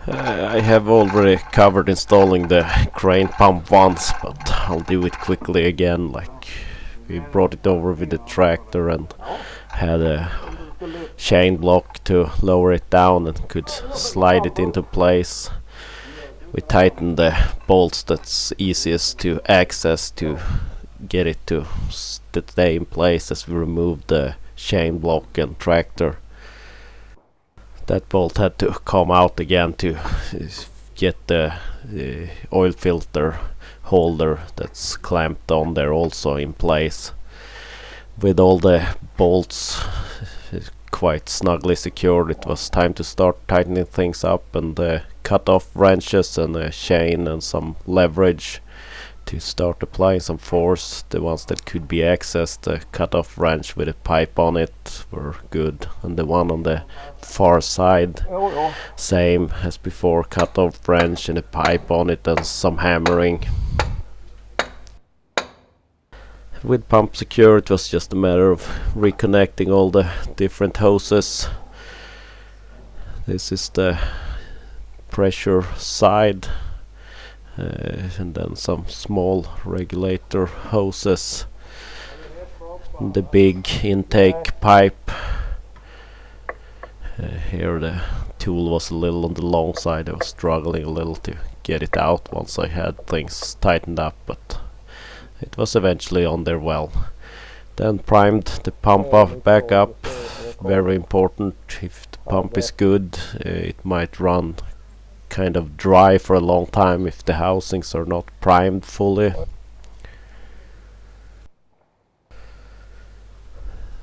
I have already covered installing the crane pump once, but I'll do it quickly again. Like, we brought it over with the tractor and had a chain block to lower it down and could slide it into place. We tightened the bolts that's easiest to access to get it to stay in place as we removed the chain block and tractor. That bolt had to come out again to get the oil filter holder that's clamped on there also in place. With all the bolts quite snugly secured, it was time to start tightening things up, and cut off wrenches and a chain and some leverage to start applying some force. The ones that could be accessed, the cut-off wrench with a pipe on it, were good, and the one on the far side, same as before, cut-off wrench and a pipe on it and some hammering. With pump secure, it was just a matter of reconnecting all the different hoses. This is the pressure side. And then some small regulator hoses, the big intake pipe. Here the tool was a little on the long side. I was struggling a little to get it out once I had things tightened up, but it was eventually on there well. Then primed the pump back up. Very important. If the pump is good, it might run kind of dry for a long time if the housings are not primed fully.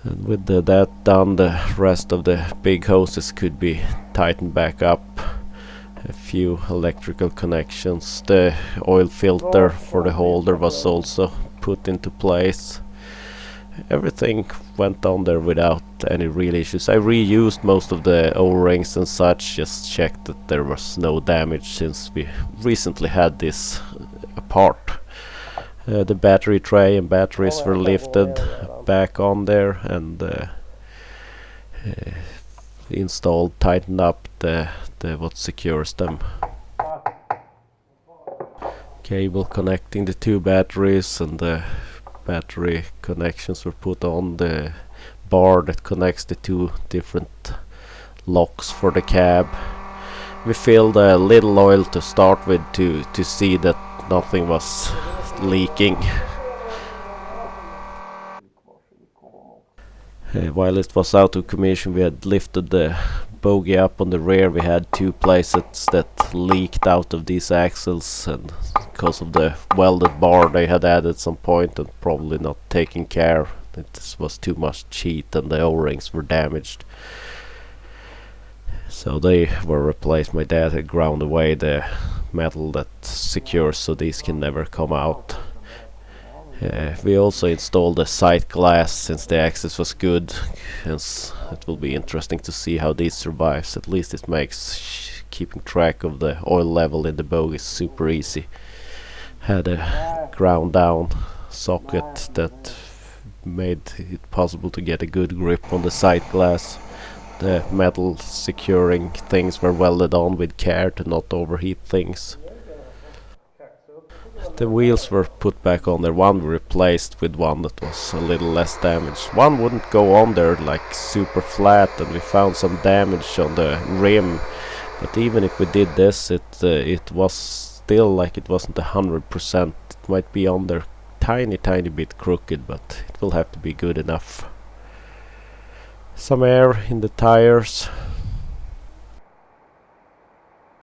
And with that done, the rest of the big hoses could be tightened back up. A few electrical connections. The oil filter for the holder was also put into place. Everything went on there without any real issues. I reused most of the O-rings and such, just checked that there was no damage since we recently had this apart. The battery tray and batteries were lifted back on there and installed, tightened up the what secures them. Cable connecting the two batteries, and the battery connections were put on the bar that connects the two different locks for the cab. We filled a little oil to start with to see that nothing was leaking. While it was out of commission, we had lifted the bogey up on the rear. We had two places that leaked out of these axles, and because of the welded bar they had added some point and probably not taken care. It was too much cheat and the O-rings were damaged, so they were replaced. My dad had ground away the metal that secures so these can never come out. We also installed a sight glass since the access was good. Hence, it will be interesting to see how this survives. At least it makes keeping track of the oil level in the bogie super easy. Had a ground down socket that made it possible to get a good grip on the sight glass. The metal securing things were welded on with care to not overheat things. The wheels were put back on there. One replaced with one that was a little less damaged. One wouldn't go on there like super flat, and we found some damage on the rim. But even if we did this, it was still like it wasn't 100%. It might be on there tiny bit crooked, but it will have to be good enough. Some air in the tires.